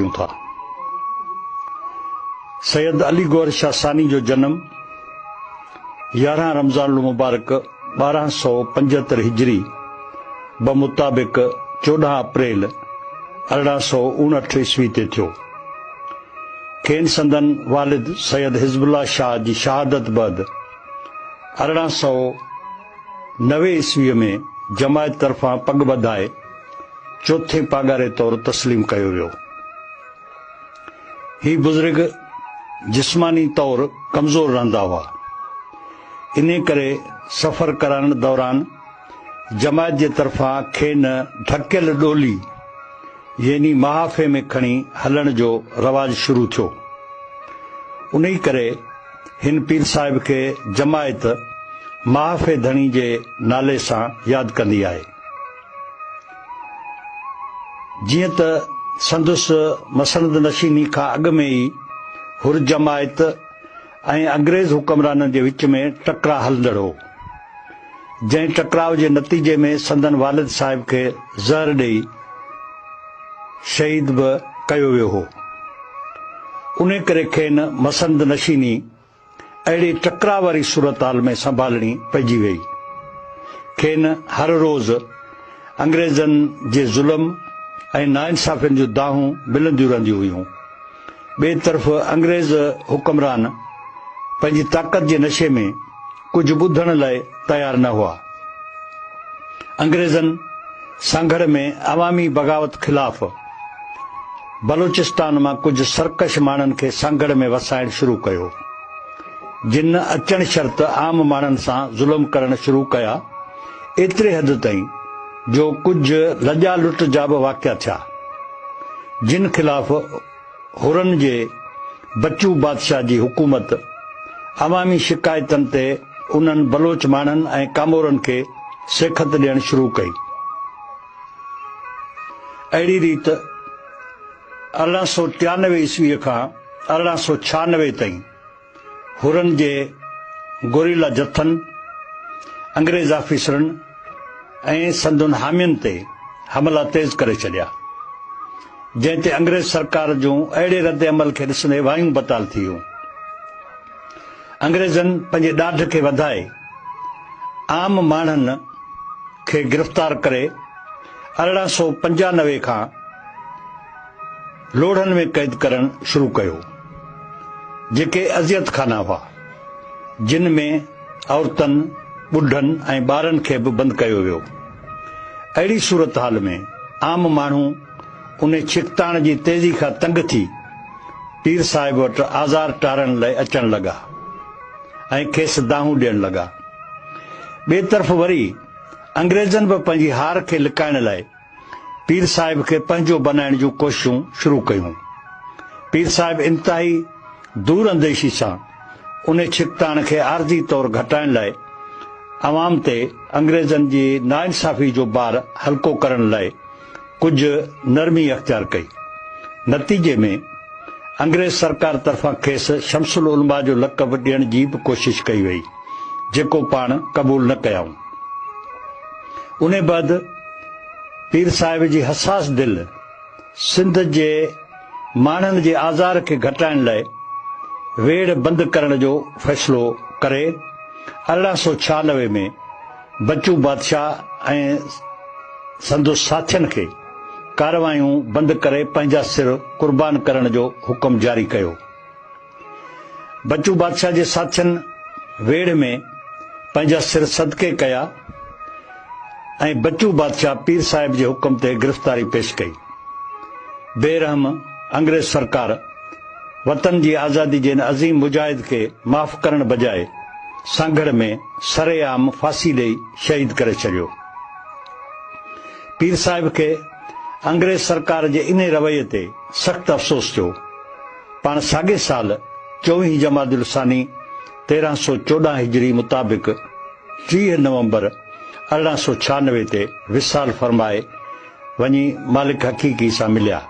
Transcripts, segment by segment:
कयूं था। सैयद अली गौहर शाह सानी जो जन्म 11 रमज़ान मुबारक 1275 हिजरी बमुताबिक 14 अप्रैल 1859 ईस्वी ते थियो। खेनि संदन वालिद सैयद हिज़बुल्लाह शाह जी शहादत बैदि 1890 ईस्वीअ में जमायत तरफ़ां पग ॿधाए चौथे पागारे तौर तस्लीम कयो वियो। ही बुज़ुर्ग जिस्मानी तौर कमज़ोर रहंदा हुआ, इन करे सफ़र करण दौरान जमायत जे तरफ़ां खेनि ढकियल डोली यानी महाफ़े में खणी हलण जो रवाज शुरू थियो। उन करे हिन पीर साहिब खे जमायत महाफ़े धणी जे नाले सां यादि कंदी आहे। जीअं त संदुसि मसनद नशीनी खां अॻु में ई हुर जमायत ऐं अंग्रेज़ हुक्मराननि जे विच में टकराउ हलंदड़ हो, जंहिं टकराव जे नतीजे में संदन वालिद साहिब खे ज़हर ॾेई शहीद बि कयो वियो हो। उन करे खेनि मसनद नशीनी अहिड़ी टकराव वारी सूरत हाल में संभालणी पइजी वई। खेनि हर रोज़ अंग्रेज़नि जे ज़ुल्म ऐं नाइंसाफ़ियुनि जूं दाहूं मिलंदियूं रहंदियूं हुयूं। ॿिए तरफ़ अंग्रेज़ हुक्मरान पंहिंजी ताक़त जे नशे में कुझु ॿुधण लाइ तयार न हुआ। अंग्रेज़नि सांघड़ में अवामी बग़ावत ख़िलाफ़ बलूचिस्तान मां कुझु सरकश माण्हुनि खे सांघड़ में वसाइण शुरू कयो, जिन अचण शर्त आम माण्हुनि सां ज़ुल्म करण शुरू कया, एतिरे हद ताईं जो कुझु लॼा लुट जा बि वाक़िया थिया, जिन ख़िलाफ़ हुरनि जे बच्चू बादशाह जी हुकूमत अवामी शिकायतनि ते उन्हनि बलोच माण्हुनि ऐं कामोरनि खे सेखत ॾियण शुरू कई। अहिड़ी रीति 1893 ईस्वीअ खां 1896 ताईं हुरनि जे गोरिल्ला जथनि, अंग्रेज़ ऑफिसरनि ऐं संदुनि हामियुनि ते हमला तेज़ करे छॾिया, जंहिं ते अंग्रेज़ सरकार जूं अहिड़े रद्द अमल खे ॾिसंदे वायूं बताल थी वियूं। अंग्रेज़नि पंहिंजे ॾाढ खे वधाए आम माण्हुनि खे गिरफ़्तार करे 1895 खां लोढ़नि में क़ैद करणु शुरू कयो, जेके अज़ियत खाना हुआ, जिन में औरतनि, ॿुढनि ऐं ॿारनि खे बि बंदि कयो वियो। अहिड़ी सूरत हाल में आम माण्हू उन छिकताण जी तेज़ी खां तंग थी पीर साहिब वटि आज़ार टारण लाइ अचण लॻा ऐं खेसि दाहूं ॾियण लॻा। ॿिए तरफ़ वरी अंग्रेज़नि बि पंहिंजी हार खे लिकाइण लाइ पीर साहिब खे पंहिंजो बनाइण जूं कोशिशूं शुरू कयूं। पीर साहिब इंतिहाई दूर अंदेशी सां उन छिकताण खे आरज़ी तौर घटाइण लाइ अवाम ते अंग्रेज़नि जी नाइंसाफ़ी जो बार हल्को करण लाइ कुझु नरमी अख़्तियार कई। नतीजे में अंग्रेज़ सरकार तरफ़ां खेसि शमसुल उलमा जो लक़ब ॾियण जी बि कोशिश कई वई, जेको पाण क़बूल न कयाऊं। उन बैदि पीर साहिब जी हसास दिल सिंध जे माण्हुनि जे आज़ार खे घटाइण लाइ वेड़ बंदि करण जो फ़ैसिलो करे 1896 में बच्चू बादशाह ऐं संदुसि साथियुनि खे कारवायूं बंदि करे पंहिंजा सिर कुर्बान करण जो हुकुम जारी कयो। बच्चू बादशाह जे साथियुनि वेड़ में पंहिंजा सिर सदके कया ऐं बच्चू बादशाह पीर साहिब जे हुकुम ते गिरफ़्तारी पेश कई। बेरहम अंग्रेज़ सरकार वतन जी आज़ादी जे अज़ीम मुजाहिद खे माफ़ करण बजाए सांघड़ में सरेआम फांसी ॾेई शहीद करे छॾियो। पीर साहिब खे अंग्रेज़ सरकार जे इन रवैये ते सख़्तु अफ़सोस थियो। पाण साॻे साल 24 जमादुल सानी 1314 हिजरी मुताबिक़ 30 नवंबर 1896 ते विसाल फरमाए वञी मालिक हक़ीक़ी सां मिलिया।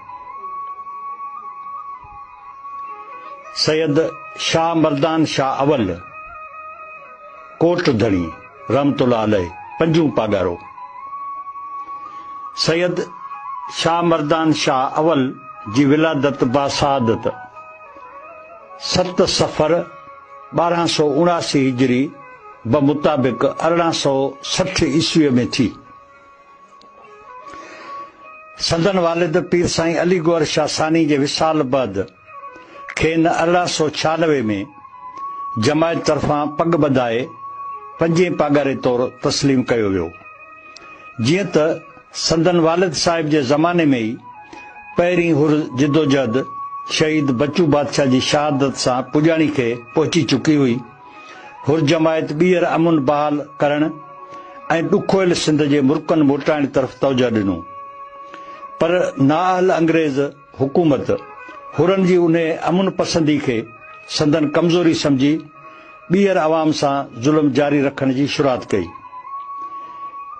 सैयद शाह मर्दान शाह अवल कोट धणी रहमतुल्लाह अलैह पंजू पागारो। सैयद शाह मर्दान शाह अवल जी विलादत बासादत 7 सफ़र 1279 हिजरी बमुताबिक़ 1860 ईस्वीअ में थी। संदन वालिद पीर साईं अली गौहर शाह सानी जे विसाल बैदि खेनि 1896 में जमायत तरफ़ां पग ॿधाए 5 पागारे तौरु तस्लीम कयो वियो। जीअं त संदन वालिद साहिब जे ज़माने में ई पहिरीं हुर जिदोजहद शहीद बच्चू बादशाह जी शहादत सां पुॼाणी खे पहुची चुकी हुई। हुर जमायत ॿीहर अमुन बहाल करण ऐं ॾुखोयल सिंध जे मुल्कनि मोटाइण तरफ़ तवजह ॾिनो, पर नाअहल अंग्रेज़ हुकूमत हुरनि जी उन अमुन पसंदी खे संदन कमज़ोरी समझी ॿीहर अवाम सां ज़ुल्म जारी रखण जी शुरूआत कई।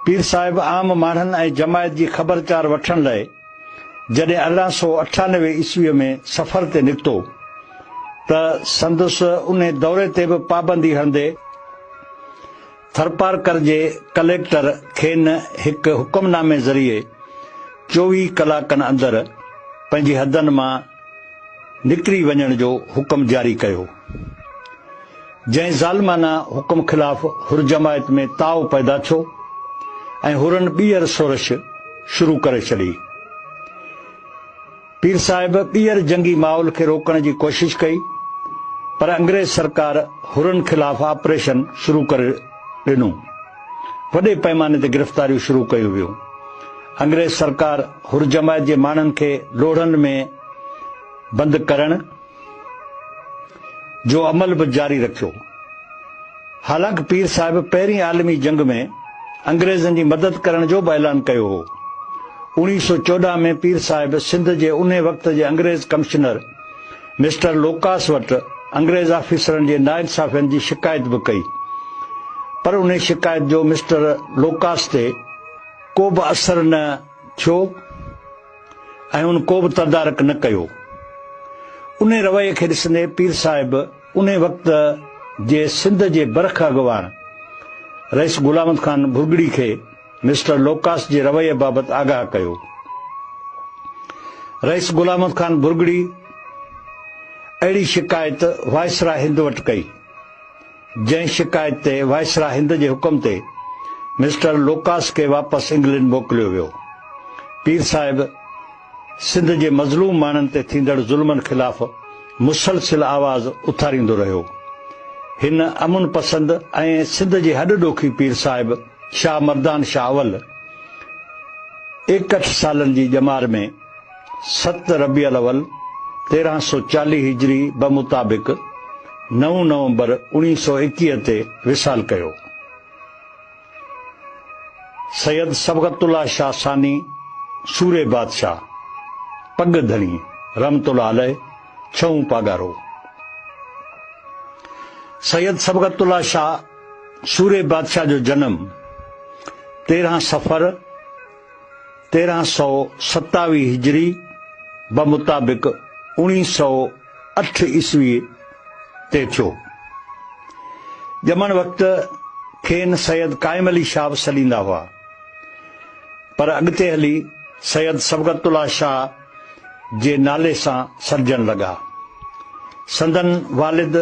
पीर साहिब आम माण्हुनि ऐं जमायत जी ख़बरचार वठण लाइ जॾहिं 1898 ईस्वीअ में सफ़र ते निकितो त संदसि उन दौरे ते बि पाबंदी हणंदे थरपारकर जे कलेक्टर खेनि हिकु हुकुमनामे ज़रिए 24 कलाकनि अंदरि पंहिंजी हदनि मां निकिरी वञण जो हुकुम जारी कयो, जंहिं ज़ालिमाना हुकुम ख़िलाफ़ हुर जमायत में ताव पैदा थियो ऐं हुरनि ॿीहर सोरश शुरू करे छॾी। पीर साहिब ॿीहर जंगी माहौल खे रोकण जी कोशिश कई, पर अंग्रेज़ सरकार हुरनि ख़िलाफ़ ऑपरेशन शुरू करे ॾिनो। वॾे पैमाने ते गिरफ़्तारियूं शुरू कयूं वियूं। अंग्रेज़ सरकार हुर जमायत जे माण्हुनि खे ॾोड़नि में बंदि करण जो अमल बि जारी रखियो। हालांकि पीर साहिब पहिरीं आलमी जंग में अंग्रेज़नि जी मदद करण जो बि ऐलान कयो हो। 1914 में पीर साहिब सिंध जे उन वक़्त जे अंग्रेज़ कमिश्नर मिस्टर लोकास वटि अंग्रेज़ ऑफिसरनि जे नाइंसाफ़ियनि जी शिकायत बि कई, पर उन शिकायत जो मिस्टर लोकास ते को बि असर न थियो ऐं उन को बि तदारक न कयो। उन रवैये खे ॾिसंदे पीर साहिब उन वक़्त जे सिंध जे बरख अॻवान रईस गुलाम खान भुरगड़ी खे मिस्टर लोकास जे रवैये बाबति आगाह कयो। रईस गुलाम खान भुरगड़ी अहिड़ी शिकायत वायसराय हिंद वटि कई, जंहिं शिकायत ते वायसराय हिंद जे हुकुम ते मिस्टर लोकास खे वापसि इंग्लैंड मोकिलियो वियो। पीर साहिब सिंध जे मज़लूम माण्हुनि ते थींदड़ ज़ुल्मनि ख़िलाफ़ मुसलसिल आवाज़ उथारींदो रहियो। हिन अमुन पसंद ऐं सिंध जे हॾ ॾोखी पीर साहिब शाह मर्दान शाह अवल 61 सालनि जी ॼमार में 7 रबीउल अवल 1340 हिजरी बमुताबिक़ 9 नवंबर 1921 ते विसाल कयो। सैयद सबगतुल्लाह शाह सानी सूरे बादशाह पग धणी रहमतुल्लाह अलैह 6 पागारो। सैयद सबगतुल्लाह शाह सूरे बादशाह जो जन्म 13 सफ़र 1327 हिजरी बमुताबिक़ 1908 ईस्वी ते थियो। ॼमण वक़्तु खेनि सैयद काइम अली शाह बि सॾींदा हुआ, पर अॻिते हली सैयद सबगतुल्लाह शाह जे नाले सां सॾजण लॻा। संदन वालिद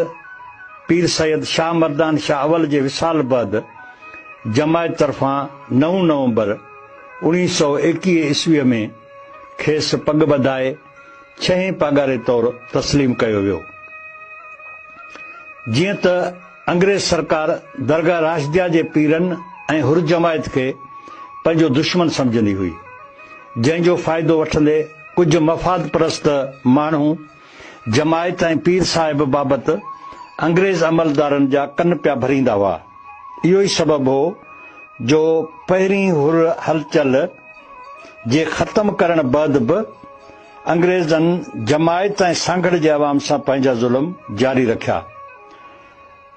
पीर सैयद शाह मर्दान शाह अवल जे विसाल बैदि जमायत तरफ़ां 9 नवंबर 1921 ईस्वीअ में खेसि पग ॿधाए 6 पागारे तौरु तस्लीम कयो वियो। जीअं त अंग्रेज़ सरकार दरगाह राशिदिया जे पीरनि ऐं हुर जमायत खे पंहिंजो दुश्मन समझंदी हुई, जंहिंजो फ़ाइदो वठंदे कुझु मफ़ाद परस्त माण्हू जमायत ऐं पीर साहिब बाबति अंग्रेज़ अमलदारनि जा कन पिया भरींदा हुआ। इहो ई सबबु हो जो पहिरीं हुर हलचल जे ख़त्म करण बैदि बि अंग्रेज़नि जमायत ऐं सांगड़ जे अवाम सां पंहिंजा ज़ुल्म जारी रखिया।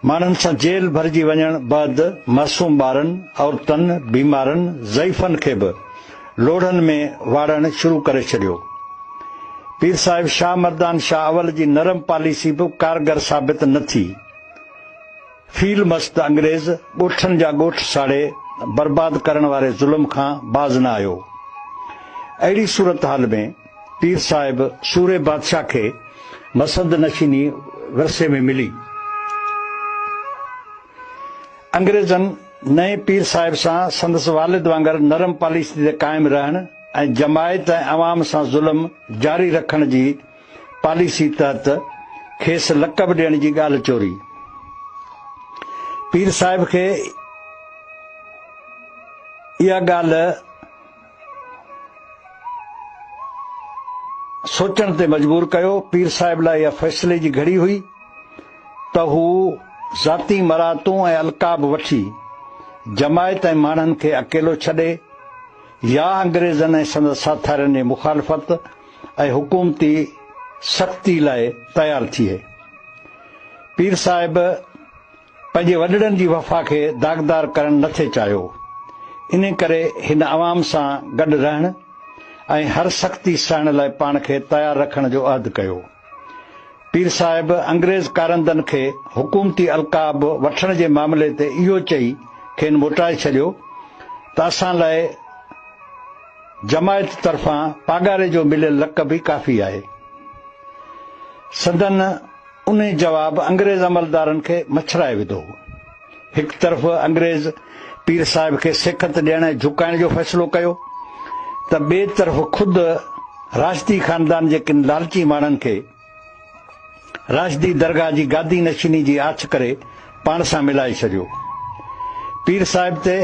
माण्हुनि सां जेल भरिजी वञण बैदि मासूम ॿारनि, औरतनि, बीमारनि, ज़ईफ़नि खे बि लोढ़नि में वाड़ण शुरू करे छॾियो। पीर साहिब शाह मर्दान शाह अवल जी नरम पॉलिसी बि कारगर साबित न थी। फील मस्त अंग्रेज़ ॻोठनि जा ॻोठ साड़े बर्बाद करण वारे ज़ुल्म खां बाज़ न आयो। अहिड़ी सूरत हाल में पीर साहिब सूरे बादशाह के मसंद नशीनी विरसे में मिली। अंग्रेजन नए पीर साहिब सां संदस वालिद वांगर नरम पॉलिसी ते कायम रहण ऐं जमायत ऐं अवाम सां ज़ुल्म जारी रखण जी पॉलिसी तहत खेसि लक़ब ॾियण जी ॻाल्हि चोरी। पीर साहिब खे इहा ॻाल्हि सोचण ते मजबूर कयो। पीर साहिब लाइ इहा फ़ैसिले जी घड़ी हुई त हू ज़ाती मरातूं ऐं अलक़ाब वठी जमायत ऐं माण्हुनि खे अकेलो छॾे या अंग्रेज़नि ऐं संदसि साथारियुनि जी मुखालफ़त ऐं हुकूमती सख़्ती लाइ तयारु थिए। पीर साहिब पंहिंजे वॾड़नि जी वफ़ा खे दाग़दार करणु नथे चाहियो। इन करे हिन अवाम सां गॾु रहण ऐं हर सख़्ती सहण लाइ पाण खे तयारु रखण जो अहद कयो। पीर साहिब अंग्रेज़ कारंदनि खे हुकूमती अलक़ाब वठण जे मामले ते इहो चई खेनि मोटाए छॾियो त असां लाइ जमायत तरफ़ां पागारे जो मिलियल लक़ब ई काफ़ी आहे। संदन उन जवाब अंग्रेज़ अमलदारनि खे मछराए विधो। हिकु तरफ़ अंग्रेज़ पीर साहिब खे सिखत ॾियण ऐं झुकाइण जो फ़ैसिलो कयो त ॿिए तरफ़ ख़ुदि राशिदी ख़ानदान जे किन लालची माण्हुनि खे राशिदी दरगाह जी गादी नशीनी जी आछ करे पाण सां मिलाए छॾियो। पीर साहिब ते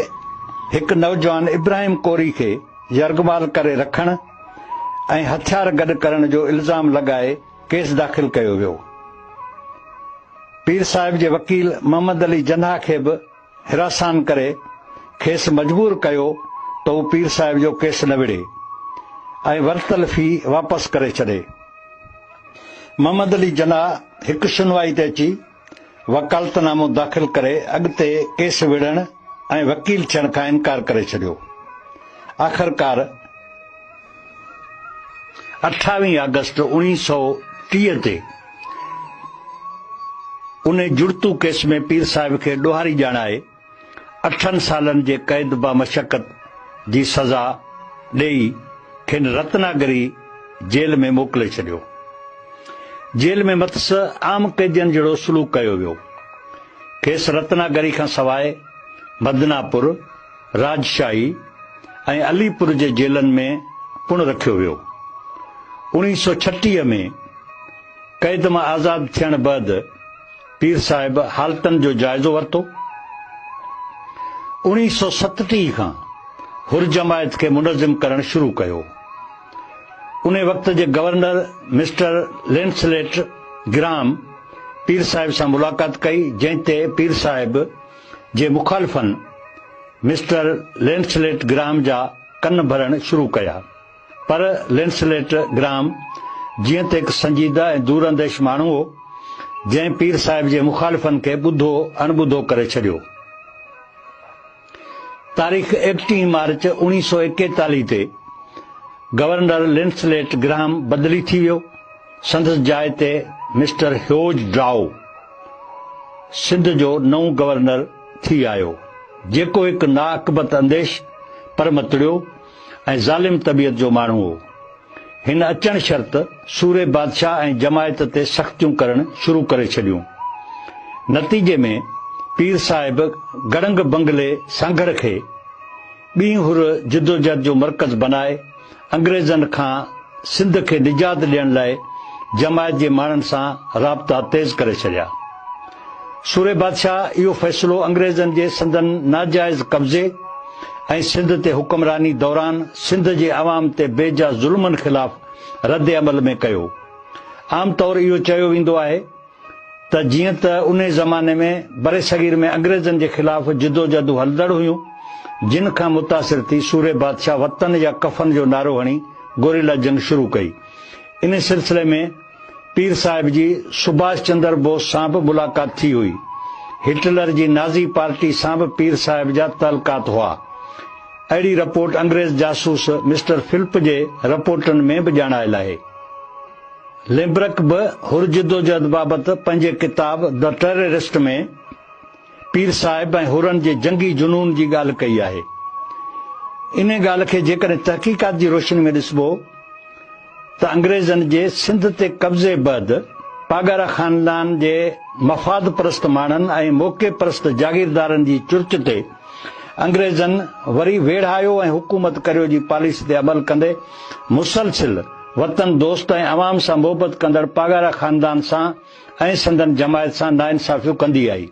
हिकु नौजवान इब्राहिम कोरी खे यरगमाल करे रखण ऐं हथियार गॾु करण जो इल्ज़ाम लॻाए केस दाख़िल कयो वियो। पीर साहिब जे वकील मोहम्मद अली जन्हा खे बि हिरासान करे खेसि मजबूर कयो त हू पीर साहिब जो केस न विढ़े ऐं वरितल फी वापसि करे छॾे। मोहम्मद अली जन्हा हिकु सुनवाई ते अची वकालतनामो दाख़िल करे अॻिते केस विढ़ण ऐं वकील थियण खां इनकार करे छॾियो। आख़िरकार 28 अगस्त 1930 ते उन जुड़तू केस में पीर साहिब खे ॾोहारी ॼाणाए 8 सालनि जे क़ैद बामशक़त जी सज़ा ॾेई खेनि रत्नागिरी जेल में मोकिले छॾियो। जेल में मतिस आम कैदियनि जहिड़ो सलूक कयो वियो। खेसि रत्नागिरी खां सवाइ बदनापुर, राजशाही ऐं अलीपुर जे जेलनि में पुण रखियो वियो। 1936 में क़ैद मां आज़ाद थियण बैदि पीर साहिब हालतनि जो जाइज़ो वरितो। 1937 खां हुर जमायत खे मुनज़िम करणु शुरू कयो। उन वक़्त जे गवर्नर मिस्टर लेंसलेट ग्राम पीर साहिब सां मुलाक़ात कई, जंहिं ते पीर साहिब जे मुखालिफ़नि मिस्टर लेंसलेट ग्राम जा कन भरण शुरू कया, पर लेंसलेट ग्राम जीअं त हिकु संजीदा ऐं दूरंदेश माण्हू हो, जंहिं पीर साहिब जे मुखालिफ़नि खे ॿुधो अणॿुधो करे छॾियो। तारीख़ 31 मार्च 1941 ते गवर्नर लेंसलेट ग्राम बदिली थी वियो। संदसि जाइ ते मिस्टर ह्यूज ड्राउ सिंध जो नओं गवर्नर थी आयो, जेको हिकु नाअक़बत अंदेश पर मतड़ियो ऐं ज़ालिम तबियत जो माण्हू हो। हिन अचण शर्त सूरे बादशाह ऐं जमायत ते सख़्तियूं करण शुरू करे छॾियूं। नतीजे में पीर साहिब गड़ंग बंगले सांघर खे ॿी हुर जिदोजहद जो मर्कज़ बनाए अंग्रेज़नि खां सिंध खे निजात ॾियण लाइ जमायत जे माण्हुनि सां राब्ता तेज़ करे छॾिया। सूरे बादशाह इहो फ़ैसिलो अंग्रेज़नि जे संदन नाजाइज़ कब्ज़े ऐं सिंध ते हुक्मरानी दौरान सिंध जे अवाम ते बेजा ज़ुल्मनि ख़िलाफ़ रद्द अमल में कयो। आम तौर इहो चयो वेंदो आहे त जीअं त उन ज़माने में बरे सग़ीर में अंग्रेज़नि जे ख़िलाफ़ जिदोजहदूं हलंदड़ हुयूं, जिन खां मुतासिर थी सूरे बादशाह वतन या कफ़न जो नारो हणी गोरिला जंग शुरू कई। इन सिलसिले में पीर साहिब जी सुभाष चंद्र बोस सां बि मुलाक़ात थी हुई। हिटलर जी नाज़ी पार्टी सां बि पीर साहिब जा ताल्लुकात हुआ। अहिड़ी रिपोर्ट अंग्रेज़ जासूस मिस्टर फिल्प जे रिपोर्टनि में बि ॼाणायल आहे। लेब्रक बि हुर जिदोजहद बाबति पंहिंजे किताब द टेररिस्ट में पीर साहिब ऐं हुरनि जे जंगी जुनून जी ॻाल्हि कई आहे। इन ॻाल्हि खे जेकॾहिं तहक़ीक़ात जी रोशनी में ॾिसबो त अंग्रेज़नि जे सिंध ते कब्ज़े बैदि पागारा ख़ानदान जे मफ़ाद परस्त माण्हुनि ऐं मौक़े परस्त जागीरदारनि जी चुर्च ते अंग्रेज़नि वरी वेढ़ायो ऐं हुकूमत करियो जी पॉलिसी ते अमल कंदे मुसलसिल वतन दोस्त ऐं अवाम सां मोहबत कंदड़ पागारा ख़ानदान सां ऐं संदन जमायत सां नाइंसाफ़ियूं कंदी आई,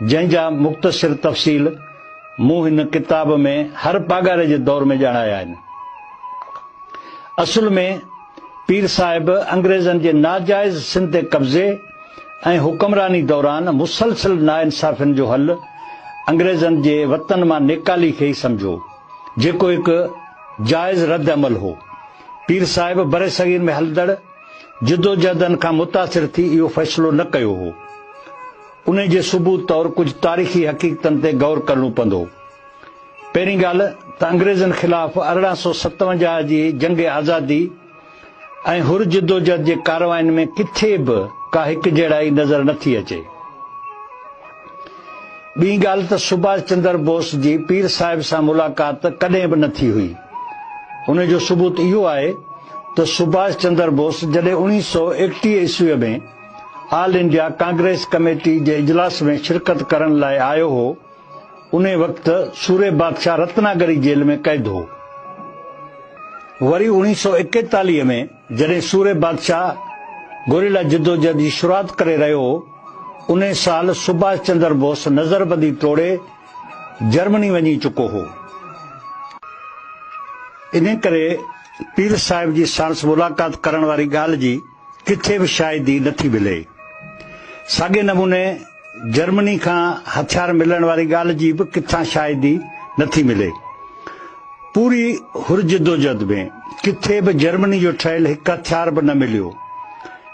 जंहिंजा मुख़्तसिर तफ़सील मूं हिन किताब में हर पागारे जे दौर में ॼाणाया आहिनि। असुल में पीर साहिब अंग्रेज़नि जे नाजाइज़ सिंध ते कब्ज़े ऐं हुक्मरानी दौरान मुसलसिल नाइंसाफ़ियुनि जो हल अंग्रेज़नि जे वतन मां निकाली खे ई सम्झो, जेको हिकु जाइज़ रद्द अमल हो। पीर साहिब बरे सगीर में हलंदड़ जिदोजहदनि खां मुतासिर थी इहो फ़ैसिलो न कयो हो। उन जे सबूत तौर कुझु तारीख़ी हक़ीक़तनि ते गौर करणो पवंदो। पहिरीं ॻाल्हि त अंग्रेज़नि ख़िलाफ़ 1857 जी जंग आज़ादी ऐं हुर जिदोजहद जे कारवायुनि में किथे बि का हिकु जहिड़ाई नज़र नथी अचे। ॿी ॻाल्हि त सुभाष चंद्र बोस जी पीर साहिब सां मुलाक़ात कॾहिं बि न थी हुई। उन जो सबूत इहो आहे त सुभाष चंद्र बोस जॾहिं 1931 ईस्वीअ में ऑल इंडिया कांग्रेस कमेटी जे इजलास में शिरकत करण लाइ आयो हो, उन वक़्तु सूरे बादशाह रत्नागिरी जेल में क़ैद हो। वरी 1941 में जॾहिं सूरे बादशाह गोरिल्ला जिदोजहद जी शुरूआत करे रहियो हो, उन साल सुभाष चंद्र बोस नज़रबंदी तोड़े जर्मनी वञी चुको हो। इन करे पीर साहिब जी साणस मुलाक़ात करण वारी ॻाल्हि जी किथे बि शायदि नथी मिले। साॻे नमूने जर्मनी खां हथियार मिलण वारी ॻाल्हि जी बि किथां शायदि नथी मिले। पूरी हुर जिदोजहद में किथे बि जर्मनी जो ठहियल हिकु हथियार बि न मिलियो।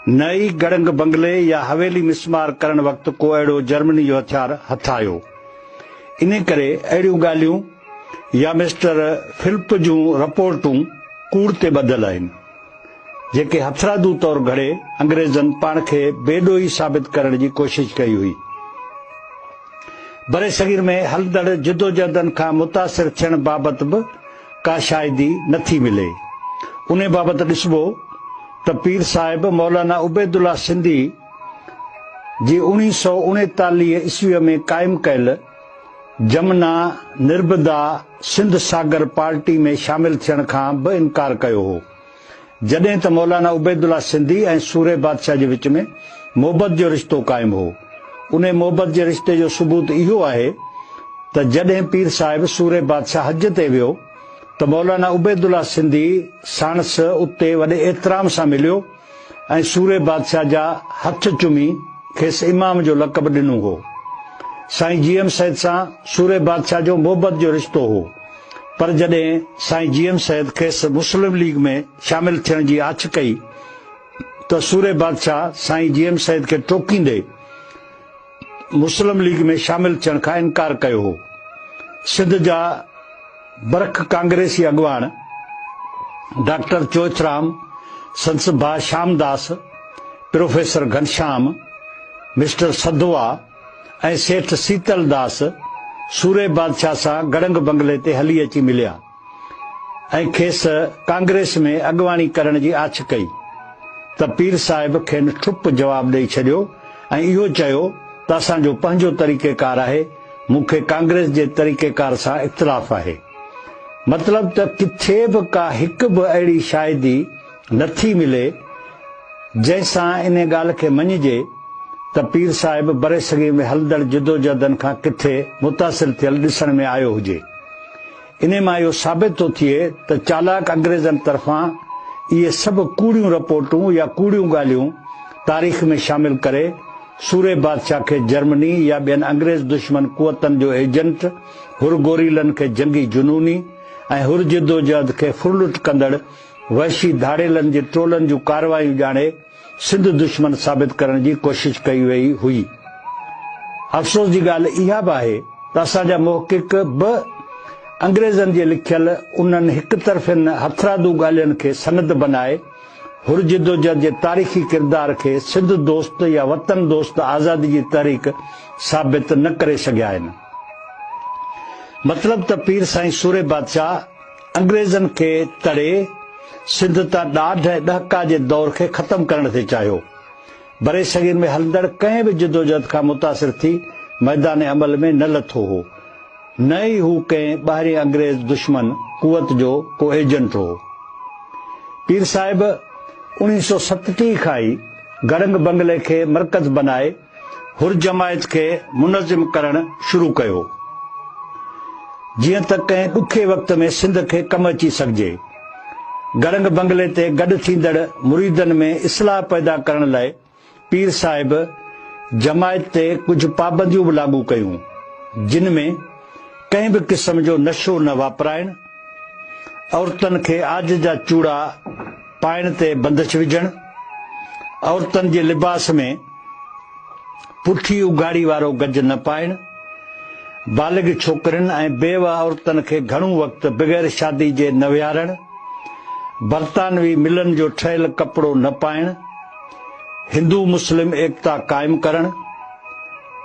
न ई गड़ंग बंगले या हवेली मिसमार करण वक़्तु को अहिड़ो जर्मनी जो हथियार हथ आयो। इन करे अहिड़ियूं ॻाल्हियूं या मिस्टर फिलिप जूं रिपोर्टूं कूड़ ते ॿधल आहिनि, जेके हथरादू तौर घड़े अंग्रेज़नि पाण खे बेॾोही साबित करण जी कोशिश कई हुई। बरे सगीर में हलंदड़ जिदोजहदनि खां मुतासिर थियण बाबति बि का शायदि नथी मिले। उन बाबति ॾिसबो त पीर साहिब मौलाना उबैदुल्ला सिंधी जी 1939 ईस्वीअ में क़ाइमु कयल जमना निर्बदा सिंध सागर पार्टी में शामिल थियण खां बि इनकार कयो हो, जॾहिं त मौलाना उबैदुल्ला सिंधी ऐं सूरे बादशाह जे विच में मोहबत जो रिश्तो क़ाइमु हो। उन मोहबत जे रिश्ते जो सबूत इहो आहे त जॾहिं पीर साहिब सूरे बादशाह हज ते वियो त मौलाना उबैदुल्ला सिंधी साणस उते वॾे एतिराम सां मिलियो ऐं सूरे बादशाह जा हथ चुमी खेसि इमाम जो लक़ब ॾिनो हो। साईं जीएम सैद सां सूरे बादशाह जो मोहबत जो रिश्तो हो, पर जॾहिं साईं जीएम सैद खेसि मुस्लिम लीग में शामिल थियण जी आछ कई त सूरे बादशाह साईं जीएम सैद खे टोकींदे मुस्लिम लीग में शामिल थियण खां इनकार कयो हो। सिंध जा बरख कांग्रेसी अॻवान डॉक्टर चोचराम, संस भा श्यामदास, प्रोफेसर घनश्याम, मिस्टर सधवा ऐं सेठ सीतलदास सूरे बादशाह सां गड़ंग बंगले ते हली अची मिलिया ऐं खेसि कांग्रेस में अॻवानी करण जी आछ कई त पीर साहिब खेनि ठुप जवाबु ॾेई छॾियो ऐं इहो चयो त असांजो पंहिंजो तरीक़ेकार आहे, मूंखे कांग्रेस जे तरीक़ेकार सां इख़्तिलाफ़ आहे। मतिलब त किथे बि का हिकु बि अहिड़ी शायदि नथी मिले जंहिंसां इन ॻाल्हि खे मञिजे त पीर साहिब बरे सगीर में हलंदड़ जिदोजहदनि खां किथे मुतासिर थियल ॾिसण में आयो हुजे। इन मां इहो साबित थो थिए त चालाक अंग्रेज़नि तरफ़ां इहे सभु कूड़ियूं रिपोर्टूं या कूड़ियूं ॻाल्हियूं तारीख़ में शामिल करे सूरे बादशाह खे जर्मनी या ॿियनि अंग्रेज़ दुश्मन कुवतनि जो एजेंट, हुर गोरीलनि खे जंगी जुनूनी ऐं हुर जिदोजहद खे फुरलुट कंदड़ वहशी धाड़ेलनि जे टोलनि जूं कारवायूं ॼाणे सिंध दुश्मन साबित करण जी कोशिश कई वई हुई। अफ़सोस जी ॻाल्हि इहा बि आहे त असांजा मुहक़िक़ बि अंग्रेज़नि जे लिखियल उन्हनि हिक तरफ़िन हथरादू ॻाल्हियुनि खे सनद बनाए हुर जिदोजहद जे तारीख़ी किरदार खे सिंध दोस्त या वतन दोस्त आज़ादी जी तहरीक साबित न करे सघिया आहिनि। मतिलब त पीर साईं सूरे बादशाह अंग्रेज़नि खे तड़े सिंध तां ॾाढ ऐं ॾहका जे दौर खे ख़तम करण ते चाहियो। बरे सगीर में हलंदड़ कंहिं बि जिदोजहद खां मुतासिर थी मैदान अमल में न लथो हो, न ई हू कंहिं ॿाहिरीं अंग्रेज़ दुश्मन कुवत जो को एजेंट हो। पीर साहिब 1937 खां ई गड़ंग बंगले खे मरकज़ बनाए हुर जमायत खे मुनज़िम करण शुरू कयो, जीअं त कंहिं ॾुखे वक़्त में सिंध खे कम अची सघिजे। गड़ंग बंगले ते गॾु थींदड़ मुरीदनि में इस्लाह पैदा करण लाइ पीर साहिब जमायत ते कुझु पाबंदियूं बि लागू कयूं, जिन में कंहिं बि क़िस्म जो नशो न वापराइण, औरतुनि खे आज जा चूड़ा पाइण ते बंदिश विझण, औरतुनि जे लिबास में पुठी उघाड़ी वारो गज न पाइण, बालिग छोकिरियुनि ऐं बेवा औरतुनि खे घणो वक़्तु बग़ैर शादी जे न विहारण, बर्तानवी मिलनि जो ठहियल कपिड़ो न पाइण, हिंदू मुस्लिम एकता क़ाइमु करण,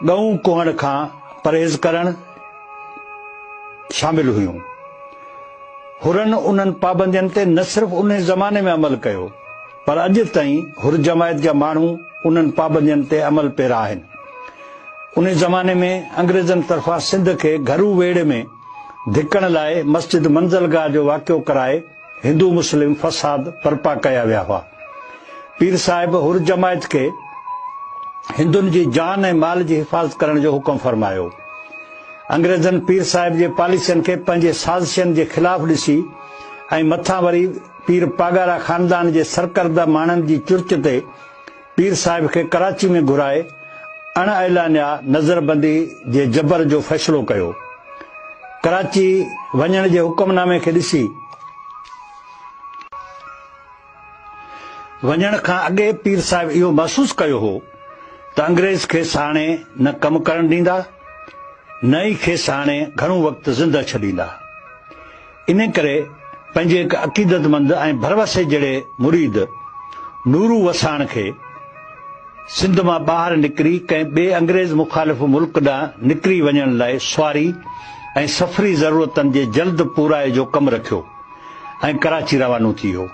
ॻऊं कुहण खां परहेज़ करण शामिल हुयूं। हुरनि उन्हनि पाबंदियुनि ते न सिर्फ़ उन ज़माने में अमल कयो, पर अॼु ताईं हुर जमायत जा माण्हू उन्हनि पाबंदियुनि ते अमल पेरा आहिनि। उन ज़माने में अंग्रेज़नि तरफ़ां सिंध खे घरू वेड़े में धिकण लाइ मस्जिद मंज़लगाह जो वाक़ियो कराए हिंदू मुस्लिम फ़साद बर्पा कया विया हुआ। पीर साहिब हुर जमायत खे हिंदुनि जी जान ऐं माल जी हिफ़ाज़त करण जो हुकुम फ़रमायो। अंग्रेज़नि पीर साहिब जे पॉलिसियुनि खे पंहिंजे साज़िशनि जे ख़िलाफ़ ॾिसी ऐं मथां वरी पीर पागारा ख़ानदान जे सरकर्दा माण्हुनि जी चुर्च ते पीर साहिब खे कराची में घुराए अण ऐलानिया नज़रबंदी जे जबर जो फ़ैसिलो कयो। कराची वञण जे हुकुमनामे खे ॾिसी वञण खां अॻे पीर साहिब इहो महसूस कयो हो त अंग्रेज़ खेसि हाणे न कमु करणु ॾींदा, न ई खेसि हाणे घणो वक़्तु ज़िंदा छॾींदा। इन करे पंहिंजे हिकु अक़ीदतमंद ऐं भरवसे जहिड़े मुरीद नूरू वसाण खे सिंध मां ॿाहिरि निकिरी कंहिं ॿिए अंग्रेज़ मुख़ालिफ़ मुल्क ॾांहुं निकिरी वञण लाइ सुवारी ऐं सफ़री ज़रूरतनि जे जल्द पूराए जो कमु रखियो ऐं कराची रवानो थी वियो।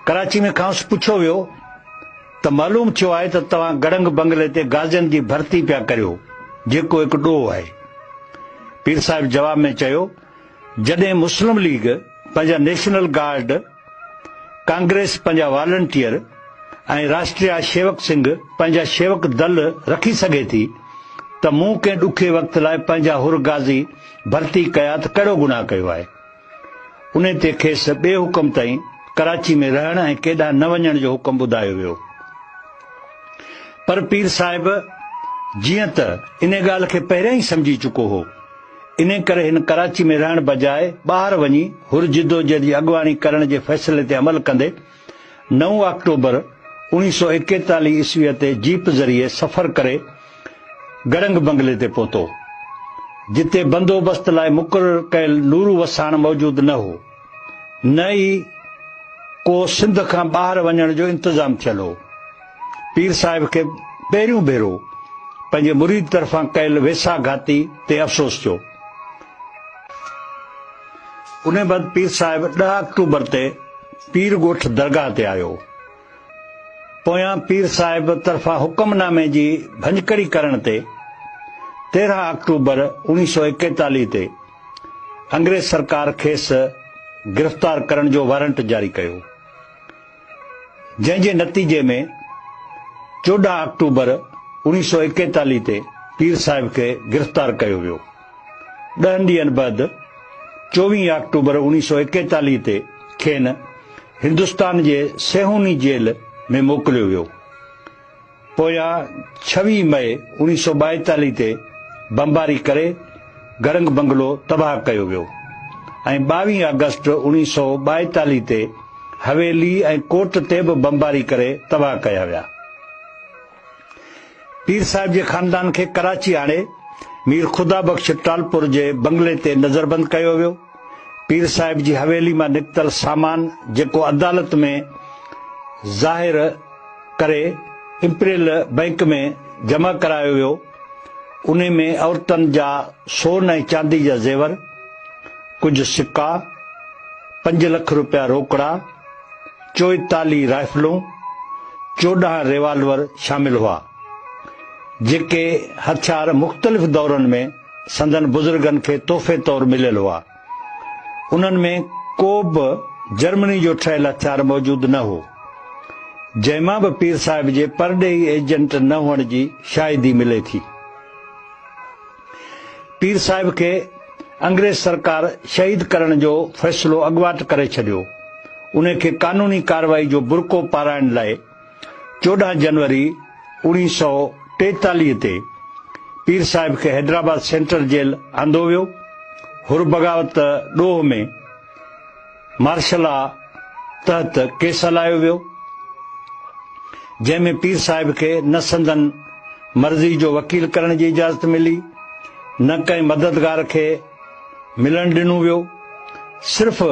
कराची में खांसि पुछियो वियो त मालूम थियो आहे त तव्हां गड़ंग बंगले ते गाज़ियुनि जी भर्ती पिया करियो, जेको हिकु ॾोह आहे। पीर साहिब जवाब में चयो, जॾहिं मुस्लिम लीग पंहिंजा नेशनल गार्ड, कांग्रेस पंहिंजा वॉलंटियर ऐं राष्ट्रीय शेवक सिंह पंहिंजा शेवक दल रखी सघे थी, त मूं कंहिं ॾुखे वक़्त लाइ पंहिंजा हुर गाज़ी भर्ती कया त कहिड़ो गुनाह कयो आहे। उन ते खेसि ॿिए हुकुम ताईं कराची में रहण ऐं केॾांहुं न वञण जो हुकुम ॿुधायो वियो। पर पीर साहिब जीअं त इन ॻाल्हि खे पहिरियों ई सम्झी चुको हो, इन करे हिन कराची में रहण बजाए ॿाहिरि वञी हुर जिदोजहद जी अॻुवाणी करण जे फ़ैसिले ते अमल कंदे 9 अक्टूबर 1941 ईस्वीअ ते जीप ज़रिए सफ़र करे गड़ंग बंगले ते पहुतो, जिते बंदोबस्त लाइ मुक़ररु कयल नूरू वसाण मौजूदु न हो, न ई को सिंध खां ॿाहिरि वञण जो इंतज़ाम थियल हो। पीर साहिब खे पहिरियों भेरो पंहिंजे मुरीद तरफ़ां कयल वेसाघाती ते अफ़सोस थियो। उन बैदि पीर साहिब 10 अक्टूबर ते पीर ॻोठ दरगाह ते आयो। पोयां पीर साहिब तरफ़ां हुकुमनामे जी भंजकड़ी करण ते 13 अक्टूबर 1941 ते अंग्रेज़ सरकार खेसि गिरफ़्तार करण जो वारंट जारी कयो, जंहिं जे नतीजे में 14 अक्टूबर 1941 ते पीर साहिब खे गिरफ़्तार कयो वियो। 10 ॾींहनि बैदि 24 अक्टूबर 1941 ते खेनि हिंदुस्तान जे सेहूनी जेल में मोकिलियो वियो। पोयां 26 मई 1942 ते बमबारी करे गड़ंग बंगलो तबाह कयो वियो ऐं 22 अगस्त 1942 ते हवेली ऐं कोट ते बि बमबारी करे तबाह कया विया। पीर साहिब जे ख़ानदान खे कराची आणे मीर ख़ुदा बख़्श टालपुर जे बंगले ते नज़रबंद कयो वियो। पीर साहिब जी हवेली मां निकितल सामान जेको अदालत में ज़ाहिर करे इंपीरियल बैंक में जमा करायो वियो, उन में औरतुनि जा सोन ऐं चांदी जा ज़ेवर, कुझु सिक्का, 5 लख रुपया रोकड़ा 44 राइफलूं 14 रिवाल्वर शामिल हुआ, जेके हथियार मुख़्तलिफ़ दौरनि में संदन बुज़ुर्गनि खे तोहफ़े तौरु मिलियल हुआ। उन्हनि में को बि जर्मनी जो ठहियल हथियार मौजूदु न हो, जंहिंमां बि पीर साहिब जे परॾेही एजेंट न हुअण जी शाहिदी मिले थी। पीर साहिब खे अंग्रेज़ सरकार शहीद करण जो फ़ैसिलो अॻुवाट करे छॾियो। उन खे क़ानूनी कार्रवाई जो बुरको पाराइण लाइ 14 जनवरी 1943 ते पीर साहिब खे हैदराबाद सेंट्रल जेल आंदो वियो। हुर बग़ावत ॾोह में मार्शल लॉ तहत केस हलायो वियो, जंहिंमें पीर साहिब खे न संदन मर्ज़ी जो वकील करण जी इजाज़त मिली, न कंहिं मददगार खे मिलण ॾिनो वियो। सिर्फ़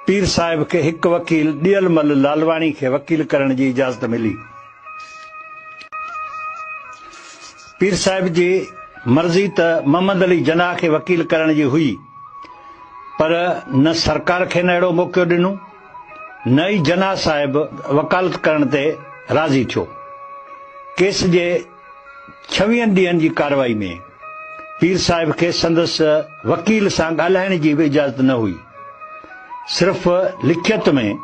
पीर साहिब खे हिकु वकील ॾियलमल लालवाणी खे वकील करण जी इजाज़त मिली। पीर साहिब जी मर्ज़ी त मोहम्मद अली जनाह खे वकील करण जी हुई, पर न सरकार खे न अहिड़ो मौक़ो ॾिनो, न ई जनाह साहिब वकालत करण ते राज़ी थियो। केस जे 26 ॾींहनि जी कार्रवाई में पीर साहिब खे संदसि वकील सां ॻाल्हाइण जी बि इजाज़त न हुई। सिर्फ़ लिखियत में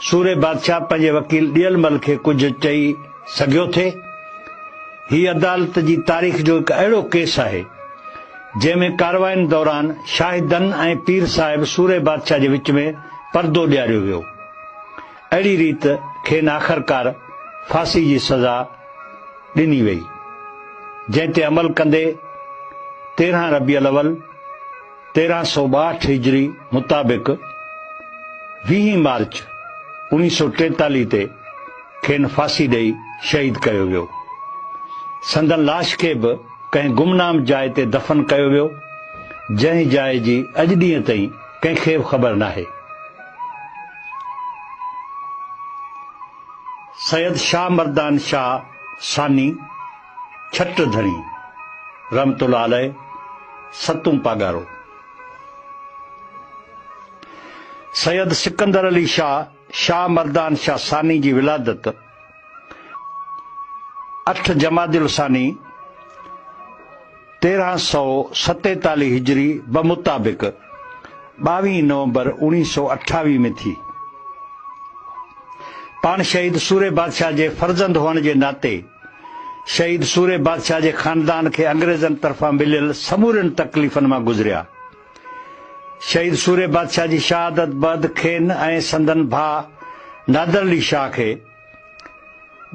सूरे बादशाह पंहिंजे वकील ॾियलमल खे कुझु चई सघियो थे। ही अदालत जी तारीख़ जो हिकु अहिड़ो केस आहे जंहिंमें कार्रवाइनि दौरान शाहिदनि ऐं पीर साहिब सूरे बादशाह जे विच में पर्दो ॾियारियो वियो। अहिड़ी रीत खेनि आख़िरकार फांसी जी सज़ा ॾिनी वई, जंहिं ते अमल कंदे 13 रबीउल अव्वल 1362 हिजरी मुताबिक़ 20 मार्च 1943 ते खेनि फांसी ॾेई शहीद कयो वियो। संदन लाश खे बि कंहिं गुमनाम जाइ ते दफ़न कयो वियो, जंहिं जाइ जी अॼु ॾींहं ताईं कंहिंखे बि ख़बर नाहे। सैयद शाह मर्दान शाह सानी छट धणी रहमतुल्लाह अलैह सतूं पागारो। सैयद सिकंदर अली शाह मर्दान शाह सानी जी विलादत 8 जमादिल सानी 1347 हिजरी बमुताबिक़ 22 नवंबर 1928 में थी। पाण शहीद सूरे बादशाह जे फर्जंद हुअण जे नाते शहीद सूरे बादशाह जे ख़ानदान खे अंग्रेज़नि तरफ़ां मिलियल समूरनि तकलीफ़नि मां गुज़रिया। शहीद सूरे बादशाह जी शहादत बैदि खेनि ऐं संदन भाउ नादर अली शाह खे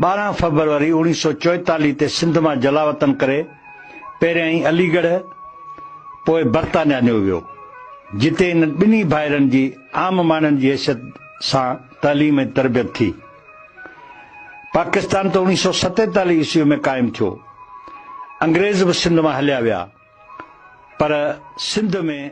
12 फरवरी 1944 ते सिंध मां जलावतन करे पहिरियां ई अलीगढ़ पोइ बर्तानिया ॾिनो वियो, जिते इन ॿिन्ही भाइरनि जी आम माण्हुनि जी हैसियत सां तालीम ऐं तरबियत थी। पाकिस्तान त 1947 ईस्वी में क़ाइमु थियो। अंग्रेज़ बि सिंध मां हलिया विया, पर सिंध में